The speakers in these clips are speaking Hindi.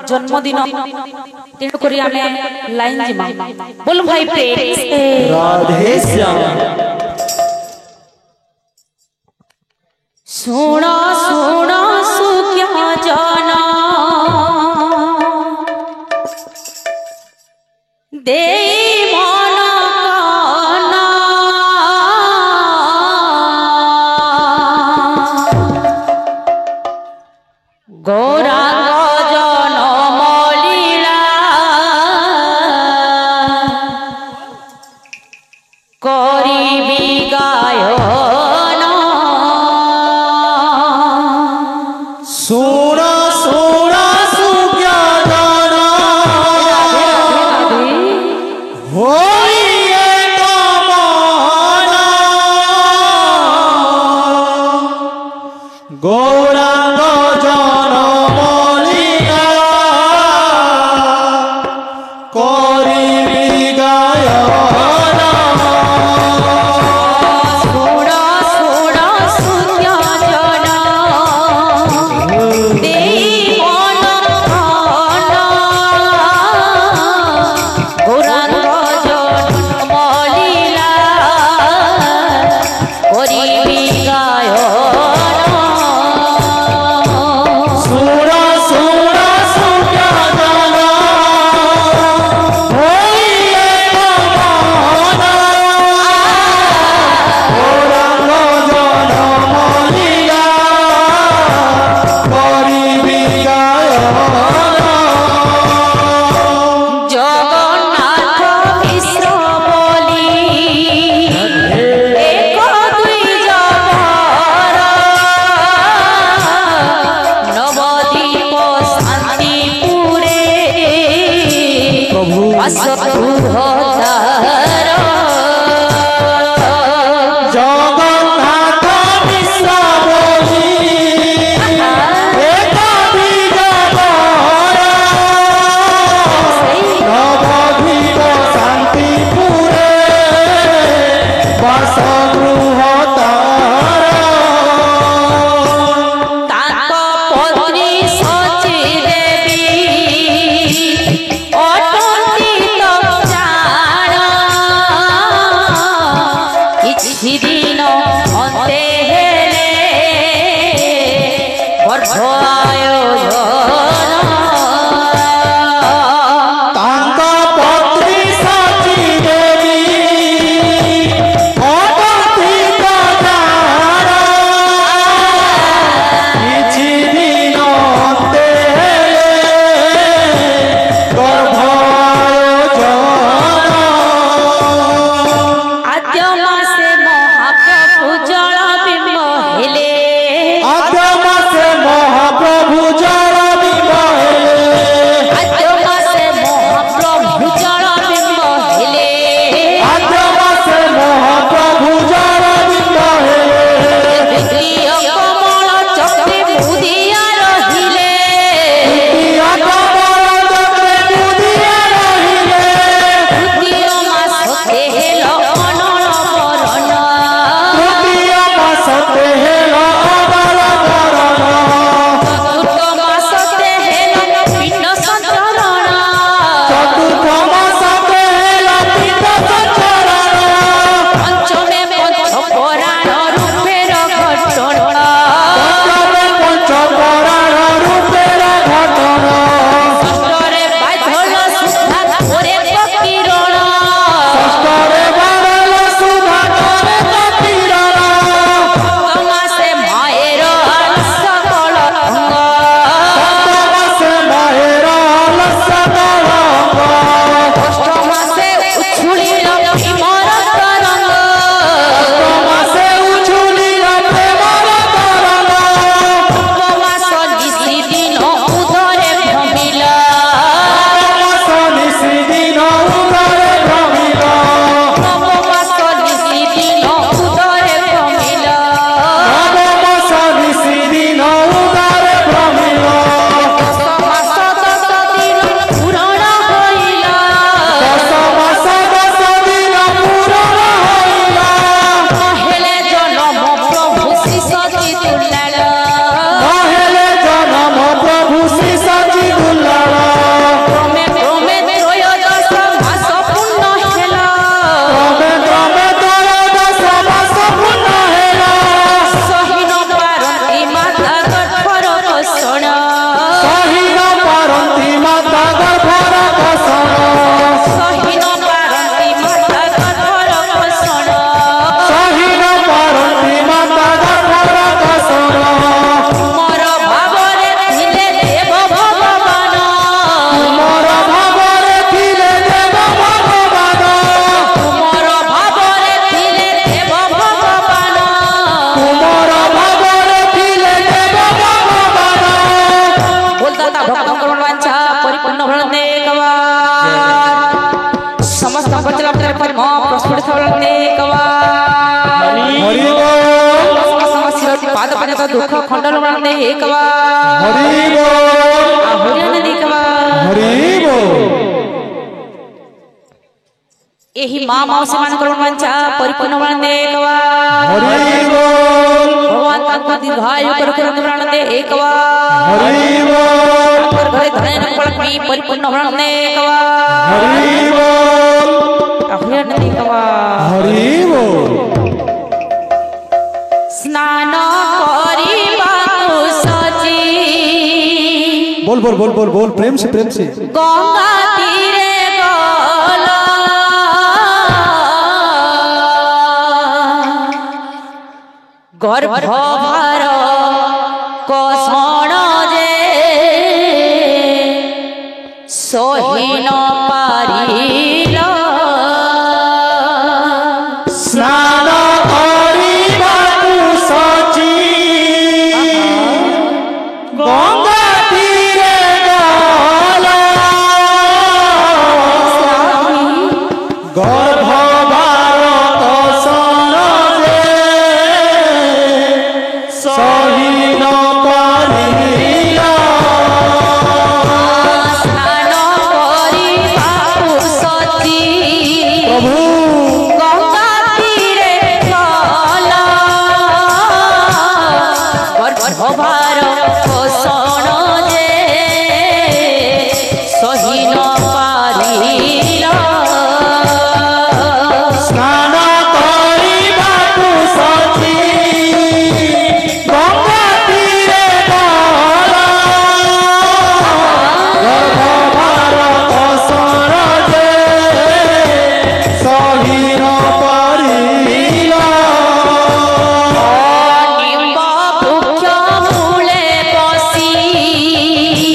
जन्मदिन तेणु करी आमे लाइन जिमा बोल भाई प्रेम से राधे श्याम। सुना सुना सुख्या जाना दे माना काना गौरांग जनम लीला करिबी गायन सोना सोना सुख्या जाना होइए कामना गौरांग जनम लीला करिबी गायन सोना सोना सुख्या जाना दे माना काना गौरांग जनम लीला करिबी गायन सोना सोना सुख्या जाना होइए कामना गौरांग जनम लीला करिबी गायन जगन्नाथ मिश्र बोली एक दुई जबर नवदीप शांतिपुरे प्रभु असुहतार जगन्नाथ मिश्र बोली एक बीज बर नवदीप शांतिपुरे बासगृह तार ताक पत्नी सची देवी अटंती तपचारी परिपूर्ण भ्रमण एकवार समस्त बचला पर मां प्रस्फुट भ्रमण एकवार हरि बोल समस्त पाद पर्यंत दुख खंडन भ्रमण एकवार हरि बोल हरियाणा एकवार हरि बोल एही मां मौसी मान वांछा परिपूर्ण भ्रमण एकवार हरि बोल भगवान तांको दीर्घायु करुण भ्रमण एकवार हरि बोल घरे धन पलकी परिपूर्ण भ्रमण एकवार हरि बोल हरियाणा एकवार हरि बोल स्नान करिबाकु सची बोल बोल बोल बोल बोल प्रेम से गंगा तीरे गल गर्भ भार कसण जे सहिन पारिल स्नान करिबाकु सची गंगा तीरे गल गर्भ भार कसण जे सहिन पारिल स्नान करिबाकु सची प्रभु गंगा तीरे गल गर्भभार पोषण जे सहिन पारिल स्नान करिबाकु सची गंगा तीरे गल गर्भभार कसण जे सहिन पारिल निम्ब वृक्ष मूले बसी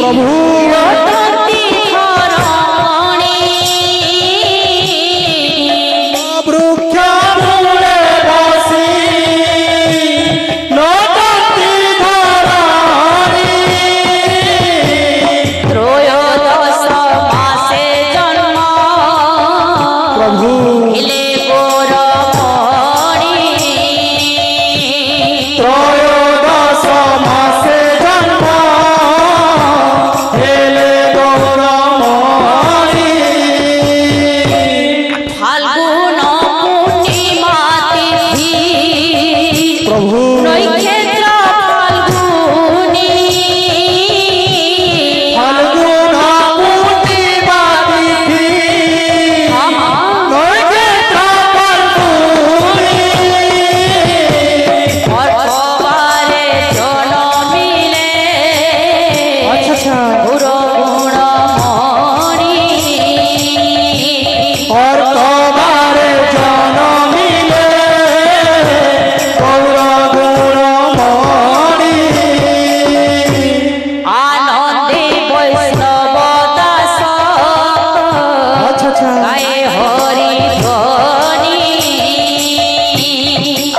प्रभु यतन्ति धरणी वृक्ष मूले बसी लोटन्ति धरणी त्रयोदश मासे जन्म प्रभु हिले गोरमणि त्रयोदश मासे जन्म हेले गौरमणि फाल्गुन पूर्णिमा तिथि प्रभु नैक्षेत्र फाल्गुनी फाल्गुन पूर्णिमा तिथि नैक्षेत्र फाल्गुनी अर्कबारे जनमिले अच्छा गुण गुणमणि और कबारे जनमिले गौर गुणमणि आनंदे वैष्णव दास अच्छा गाए हरि ध्वनि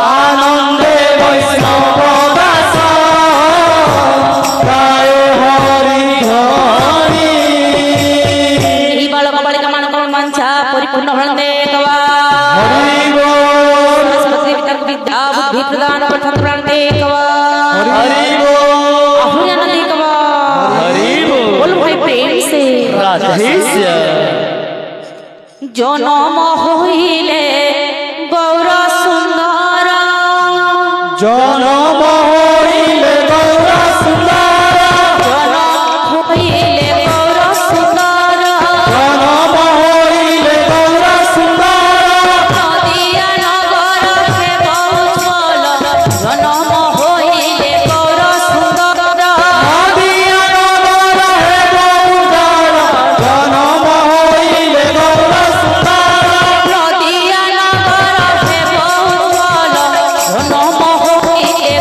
आनंदे वैष्णव दास गाय हरि ध्वनि ଏହି ବାଳକ ବାଳିକା ମାନଙ୍କର ମାଂସା ପରିପୂର୍ଣ୍ଣ ଭ୍ରମଣ एकवार हरि बोल ସରସ୍ୱତୀ ପିତାଙ୍କୁ ବିଦ୍ୟା ବୁଦ୍ଧି ପ୍ରଦାନ କରିଥାନ୍ତି ଭ୍ରମଣ एकवार हरि बोल ଆହୁରି ଆନନ୍ଦ एकवार हरि बोल बोल भाई प्रेम से जन्म होइले गौर सुंदर जनम होइले गौर सुंदर जन्म होइले गौर सुंदर जनम होइले गौर सुंदर नदिया नगर से बहुचल जन्म होइले गौर सुंदर नदिया नगर हे गौर जनम होइले गौर सुंदर नदिया नगर से बहुचल जन्म होइले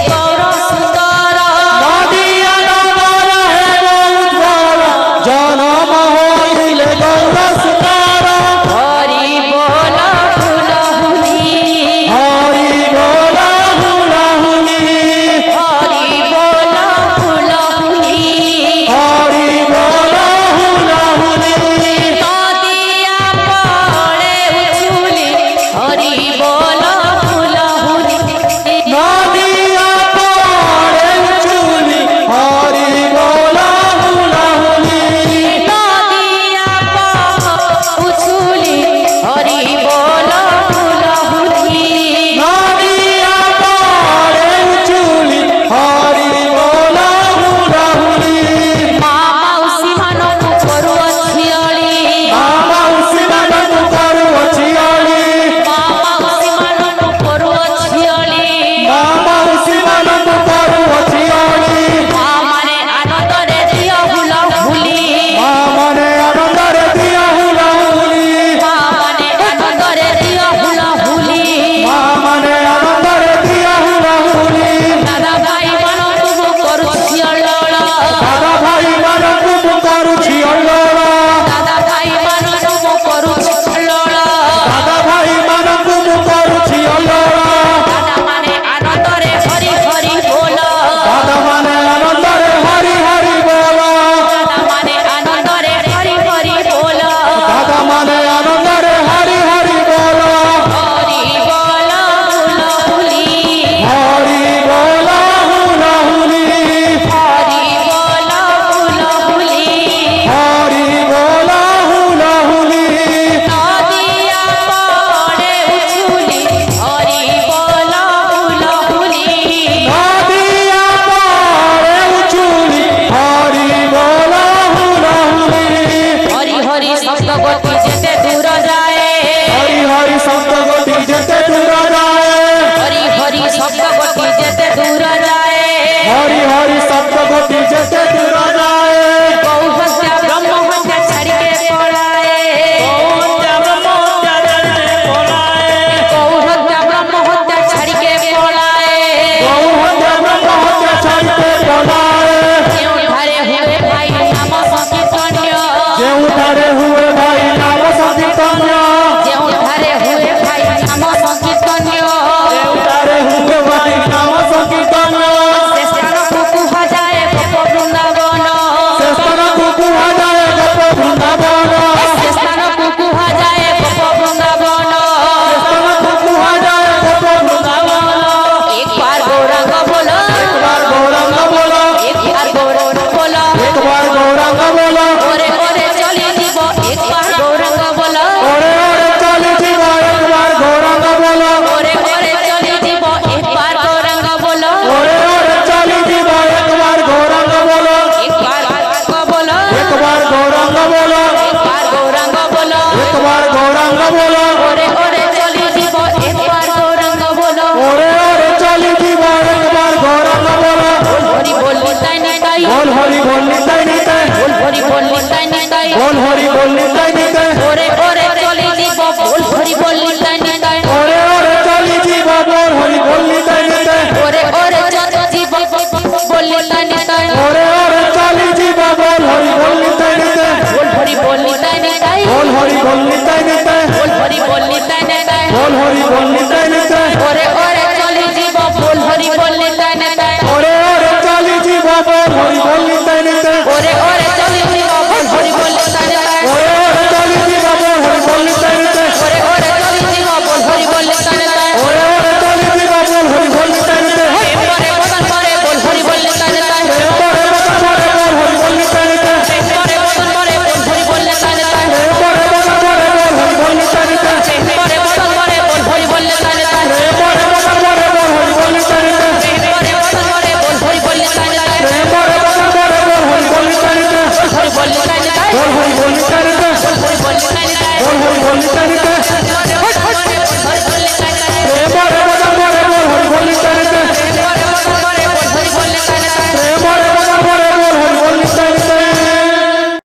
ধারে হুয়ে ভাই নাম সংকীর্তন ଯେଉଁଠାରେ ହୁଏ ଭାଇ ନାମ ସଂକୀର୍ତ୍ତନ୍ୟ ধারে হুয়ে ভাই নাম সংকীর্তন ସେ ସ୍ଥାନକୁ କୁହାଯାଏ ଗୋପ ବୃନ୍ଦାବନ ସେ ସ୍ଥାନକୁ କୁହାଯାଏ ଗୋପ ବୃନ୍ଦାବନ ସେ ସ୍ଥାନକୁ କୁହାଯାଏ ଗୋପ ବୃନ୍ଦାବନ ସେ ସ୍ଥାନକୁ କୁହାଯାଏ ଗୋପ ବୃନ୍ଦାବନ एक बार गौरंग बोलो एक बार गौरंग बोलो एक बार गौरंग बोलो एक बार गौरंग बोलो ओरे ओरे चली जीव एक बार गौरंग बोलो ओरे ओरे चली जीव एक बार गौरंग बोलो ओरे ओरे चली जीव एक बार गौरंग बोलो ओरे ओरे चली जीव एक बार गौरंग बोलो एक बार गौरंग बोलो एक बार गौरंग बोलो एक बार गौरंग बोलो एक बार गौरंग बोलो ओरे ओरे चली जीव एक बार गौरंग बोलो ओरे ओरे चली जीव एक बार गौरंग बोलो हरि बोल निताई निताई बोल हरि बोल निताई निताई हरि बोल निताई निताई बोल हरि बोल निताई निताई ओरे ओरे चली जीव बोल हरि बोल निताई निताई ओरे ओरे चली जीव बोल हरि बोल निताई निताई ओरे ओरे चली जीव बोल निताई निताई ओरे ओरे चली जीव बोल हरि बोल निताई निताई बोल हरि बोल निताई निताई बोल हरि बोल निताई निताई बोल हरि बोल निताई निताई बोल हरि बोल निताई निताई ओरे ओरे चली जीव बोल हरि बोल निताई निताई ओरे ओरे चली जीव बोल हरि बोल निताई निताई ओरे ओरे चली जीव बोल हरि बोल निताई निताई ओरे ओरे चली जीव बोल हरि बोल निताई निताई ओरे ओरे चली जीव बोल हरि बोल निताई निताई ओरे ओरे चली जीव बोल हरि बोल निताई निताई ओरे बदन परे बोल हरि बोल निताई निताई ओरे बदन परे बोल हरि बोल निताई निताई ओरे बदन परे बोल हरि बोल निताई निताई ओरे बदन परे बोल हरि बोल निताई निताई ओरे बदन परे बोल हरि बोल निताई निताई ओरे बदन परे बोल हरि बोल निताई निताई ओरे बदन परे बोल हरि बोल निताई निताई ओरे बदन परे बोल हरि बोल निताई निताई हरि बोल निताई निताई बोल हरि बोल निताई निताई हरि बोल निताई निताई बोल हरि बोल निताई निताई